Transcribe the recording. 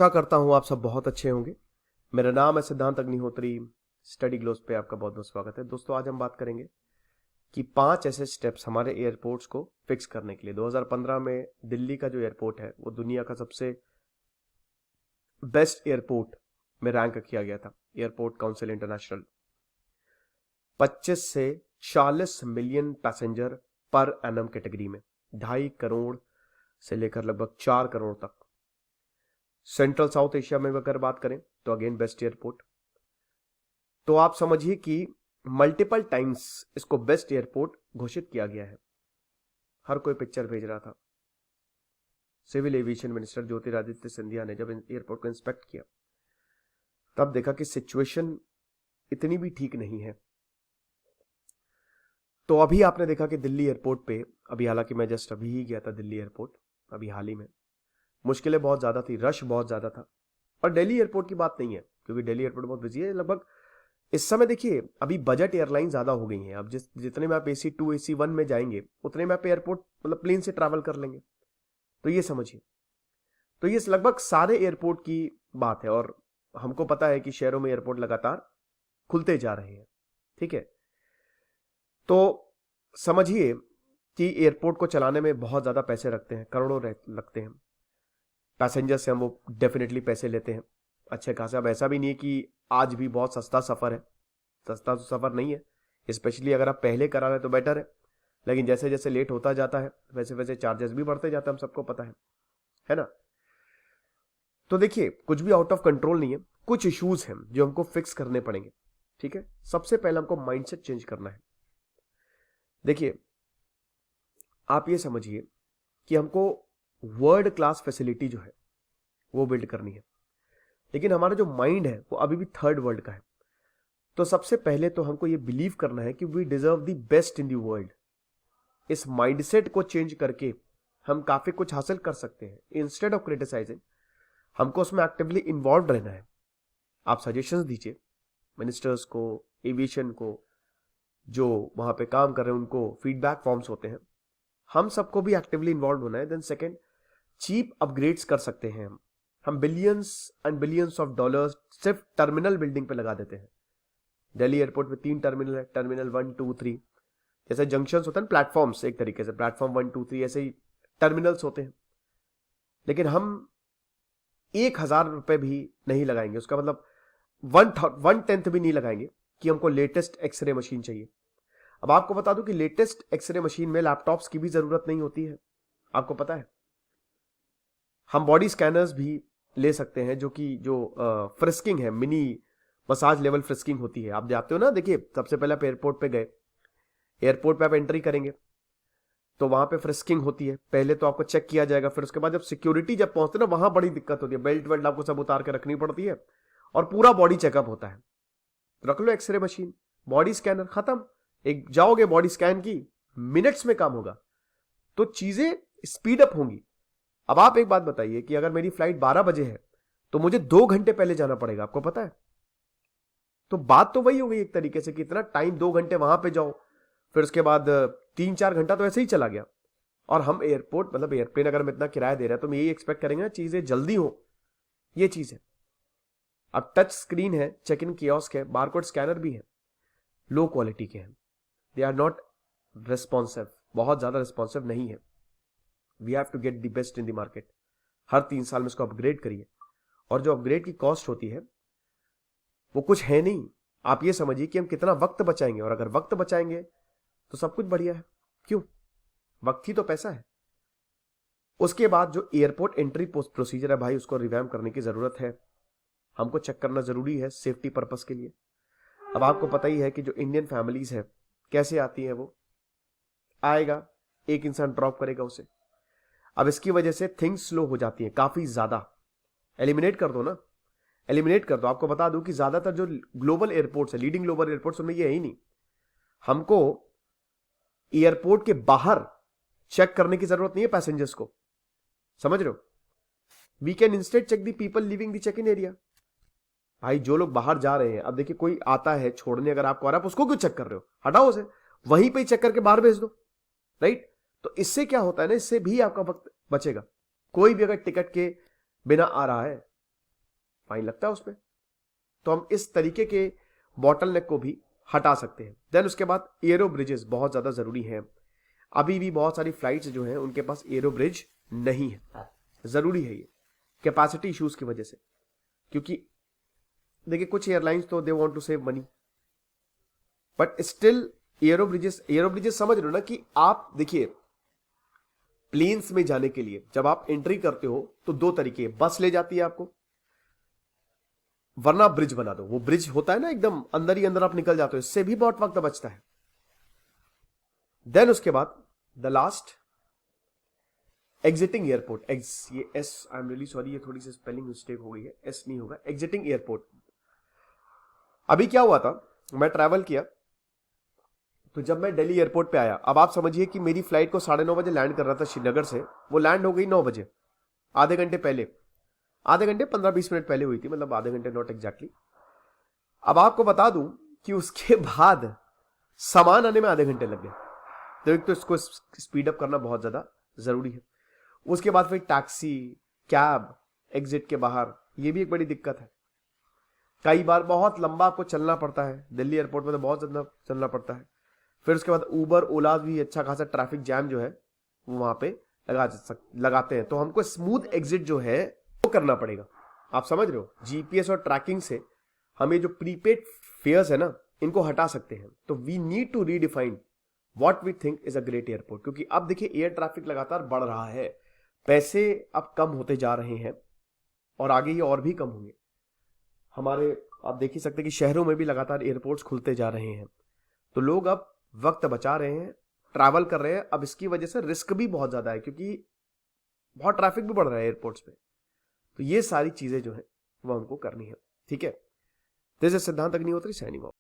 आशा करता हूँ आप सब बहुत अच्छे होंगे। मेरा नाम है सिद्धांत अग्निहोत्री। स्टडी ग्लोस पे आपका बहुत बहुत स्वागत है। दोस्तों, आज हम बात करेंगे कि 5 ऐसे स्टेप्स हमारे एयरपोर्ट्स को फिक्स करने के लिए। 2015 में दिल्ली का जो एयरपोर्ट है वो दुनिया का सबसे बेस्ट एयरपोर्ट में रैंक किया गया था। एयरपोर्ट काउंसिल इंटरनेशनल 25 से 40 million passenger per annum category में, 2.5 करोड़ से लेकर लगभग 4 करोड़ तक। सेंट्रल साउथ एशिया में अगर बात करें तो अगेन बेस्ट एयरपोर्ट। तो आप समझिए कि मल्टीपल टाइम्स इसको बेस्ट एयरपोर्ट घोषित किया गया है। हर कोई पिक्चर भेज रहा था। Civil aviation minister Jyotiraditya Scindia ने जब एयरपोर्ट को इंस्पेक्ट किया तब देखा कि सिचुएशन इतनी भी ठीक नहीं है। तो अभी आपने देखा कि दिल्ली एयरपोर्ट पे अभी, हालांकि मैं जस्ट अभी ही गया था दिल्ली एयरपोर्ट, अभी हाल ही में, मुश्किलें बहुत ज्यादा थी, रश बहुत ज्यादा था। और दिल्ली एयरपोर्ट की बात नहीं है क्योंकि दिल्ली एयरपोर्ट बहुत बिजी है। लगभग इस समय देखिए अभी बजट एयरलाइन ज्यादा हो गई हैं। अब जितने में आप AC2 AC1 में जाएंगे उतने में आप एयरपोर्ट मतलब प्लेन से ट्रैवल कर लेंगे। तो ये समझिए, तो ये लगभग सारे एयरपोर्ट की बात है। और हमको पता है कि शहरों में एयरपोर्ट लगातार खुलते जा रहे हैं। ठीक है, तो समझिए कि एयरपोर्ट को चलाने में बहुत ज्यादा पैसे रखते हैं, करोड़ों लगते हैं। पैसेंजर से हम वो डेफिनेटली पैसे लेते हैं अच्छे खासे। अब ऐसा भी नहीं है कि आज भी बहुत सस्ता सफर है, सस्ता तो सफर नहीं है। स्पेशली अगर आप पहले करा रहे तो बेटर है, लेकिन जैसे जैसे लेट होता जाता है वैसे वैसे चार्जेस भी बढ़ते जाते हैं, हम सबको पता है ना। तो देखिए, कुछ भी आउट ऑफ कंट्रोल नहीं है, कुछ इश्यूज हैं जो हमको फिक्स करने पड़ेंगे। ठीक है, सबसे पहले हमको माइंडसेट चेंज करना है। देखिए, आप ये समझिए कि हमको वर्ल्ड क्लास फैसिलिटी जो है वो बिल्ड करनी है, लेकिन हमारा जो माइंड है वो अभी भी थर्ड वर्ल्ड का है। तो सबसे पहले तो हमको ये बिलीव करना है कि we deserve the best in the world. इस माइंडसेट को चेंज करके हम काफी कुछ हासिल कर सकते हैं। इंस्टेड ऑफ क्रिटिसाइजिंग, हमको उसमें एक्टिवली इन्वॉल्व रहना है। आप सजेशंस दीजिए मिनिस्टर्स को, एविएशन को, जो वहां पे काम कर रहे हैं उनको। फीडबैक फॉर्म्स होते हैं, हम सबको भी एक्टिवली इन्वॉल्व होना है। देन सेकेंड, चीप अपग्रेड्स कर सकते हैं हम billions and billions of dollars सिर्फ टर्मिनल बिल्डिंग पे लगा देते हैं। दिल्ली एयरपोर्ट में 3 टर्मिनल है, टर्मिनल 1 2 3, जैसे जंक्शंस होते हैं प्लेटफॉर्म्स, एक तरीके से प्लेटफॉर्म 1 2 3 ऐसे ही टर्मिनल्स होते हैं। लेकिन हम 1,000 रुपए भी नहीं लगाएंगे, उसका मतलब 1/10 भी नहीं लगाएंगे कि हमको लेटेस्ट एक्सरे मशीन चाहिए। अब आपको बता दूं कि लेटेस्ट एक्सरे मशीन में लैपटॉप्स की भी जरूरत नहीं होती है, आपको पता है। हम बॉडी स्कैनर्स भी ले सकते हैं, जो फ्रिस्किंग है, मिनी मसाज लेवल फ्रिस्किंग होती है, आप जानते हो ना। देखिए, सबसे पहले आप एयरपोर्ट पे गए, एयरपोर्ट पे आप एंट्री करेंगे तो वहां पे फ्रिस्किंग होती है। पहले तो आपको चेक किया जाएगा, फिर उसके बाद जब सिक्योरिटी जब पहुंचते ना वहां बड़ी दिक्कत होती है। बेल्ट वेल्ट आपको सब उतार के रखनी पड़ती है और पूरा बॉडी चेकअप होता है। रख लो एक्सरे मशीन, बॉडी स्कैनर, खत्म। एक जाओगे, बॉडी स्कैन की, मिनट्स में काम होगा। तो चीजें स्पीड अप होंगी। अब आप एक बात बताइए कि अगर मेरी फ्लाइट 12 बजे है तो मुझे 2 घंटे पहले जाना पड़ेगा, आपको पता है। तो बात तो वही हो गई एक तरीके से कि इतना टाइम, 2 घंटे वहां पे जाओ, फिर उसके बाद 3-4 घंटा तो ऐसे ही चला गया। और हम एयरपोर्ट मतलब एयरप्लेन अगर हम इतना किराया दे रहे हैं तो हम यही एक्सपेक्ट करेंगे ना चीजें जल्दी हो। ये चीज है। अब टच स्क्रीन है, चेक इन कियोस्क है, बारकोड स्कैनर भी है, लो क्वालिटी के हैं। दे आर नॉट रेस्पॉन्सिव, बहुत ज्यादा रेस्पॉन्सिव नहीं है। We have to get the best in the market. हर 3 साल में इसको अपग्रेड करिए। और जो अपग्रेड की कॉस्ट होती है वो कुछ है नहीं। आप ये समझिए कि हम कितना वक्त बचाएंगे, और अगर वक्त बचाएंगे तो सब कुछ बढ़िया है। क्यों? वक्त ही तो पैसा है। उसके बाद जो एयरपोर्ट एंट्री प्रोसीजर है भाई, उसको रिवैम्प करने की जरूरत है। हमको चेक करना जरूरी है सेफ्टी पर्पस के लिए। अब आपको पता ही है कि जो इंडियन फैमिलीज है कैसे आती है, वो आएगा, एक इंसान ड्रॉप करेगा उसे। अब इसकी वजह से थिंग्स स्लो हो जाती है काफी ज्यादा। एलिमिनेट कर दो ना, एलिमिनेट कर दो। आपको बता दूं कि ज्यादातर जो ग्लोबल एयरपोर्ट्स है, लीडिंग ग्लोबल एयरपोर्ट्स, उनमें ये है ही नहीं। हमको एयरपोर्ट के बाहर चेक करने की जरूरत नहीं है पैसेंजर्स को, समझ रहे हो। We can instead check the people living the check in area. भाई जो लोग बाहर जा रहे हैं, अब देखिए कोई आता है छोड़ने, अगर आपको आ रहा है, आप उसको क्यों चेक कर रहे हो? हटाओ उसे, वहीं पे चेक करके बाहर भेज दो, राइट। तो इससे क्या होता है ना, इससे भी आपका वक्त बचेगा। कोई भी अगर टिकट के बिना आ रहा है फाइन लगता है उसमें। तो हम इस तरीके के बॉटल नेक को भी हटा सकते हैं। देन उसके बाद एयरो ब्रिजेस बहुत ज्यादा जरूरी हैं। अभी भी बहुत सारी फ्लाइट्स जो हैं उनके पास एयरो ब्रिज नहीं है, जरूरी है ये कैपेसिटी इश्यूज की वजह से, क्योंकि देखिए कुछ एयरलाइंस तो they want to save money, but still aero bridges समझ रहे हो ना कि आप देखिए प्लेन्स में जाने के लिए जब आप एंट्री करते हो तो दो तरीके, बस ले जाती है आपको, वरना ब्रिज बना दो। वो ब्रिज होता है ना एकदम अंदर ही अंदर आप निकल जाते हो, इससे भी बहुत वक्त बचता है। देन उसके बाद द लास्ट एग्जिटिंग एयरपोर्ट, ये S, I am really sorry, ये थोड़ी सी स्पेलिंग मिस्टेक हो गई है, एस नहीं होगा, एग्जिटिंग एयरपोर्ट। अभी क्या हुआ था, मैं ट्रैवल किया तो जब मैं दिल्ली एयरपोर्ट पे आया, अब आप समझिए कि मेरी फ्लाइट को 9:30 बजे लैंड कर रहा था श्रीनगर से, वो लैंड हो गई 9 बजे, आधे घंटे पहले, आधे घंटे 15-20 मिनट पहले हुई थी, मतलब आधे घंटे नॉट एग्जैक्टली। अब आपको बता दूं कि उसके बाद सामान आने में आधे घंटे लग गए। तो एक तो इसको स्पीड अप करना बहुत ज्यादा जरूरी है। उसके बाद फिर टैक्सी, कैब, एग्जिट के बाहर, ये भी एक बड़ी दिक्कत है। कई बार बहुत लंबा आपको चलना पड़ता है, दिल्ली एयरपोर्ट में तो बहुत ज्यादा चलना पड़ता है। फिर उसके बाद उबर ओला भी अच्छा खासा ट्रैफिक जैम जो है वो वहां पे लगाते हैं। तो हमको स्मूथ एग्जिट जो है वो करना पड़ेगा। आप समझ रहे हो, जीपीएस और ट्रैकिंग से हमें जो प्रीपेड फेयर्स है ना, इनको हटा सकते हैं। तो we need to redefine what we think is a great airport, क्योंकि अब देखिए एयर ट्रैफिक लगातार बढ़ रहा है, पैसे अब कम होते जा रहे हैं और आगे ये और भी कम होंगे। हमारे आप देख ही सकते हैं कि शहरों में भी लगातार एयरपोर्ट्स खुलते जा रहे हैं, तो लोग अब वक्त बचा रहे हैं, ट्रैवल कर रहे हैं। अब इसकी वजह से रिस्क भी बहुत ज्यादा है, क्योंकि बहुत ट्रैफिक भी बढ़ रहा है एयरपोर्ट्स पे। तो ये सारी चीजें जो है वो हमको करनी है। ठीक है, दिस इज सिद्धांत अग्निहोत्री साइनिंग ऑफ।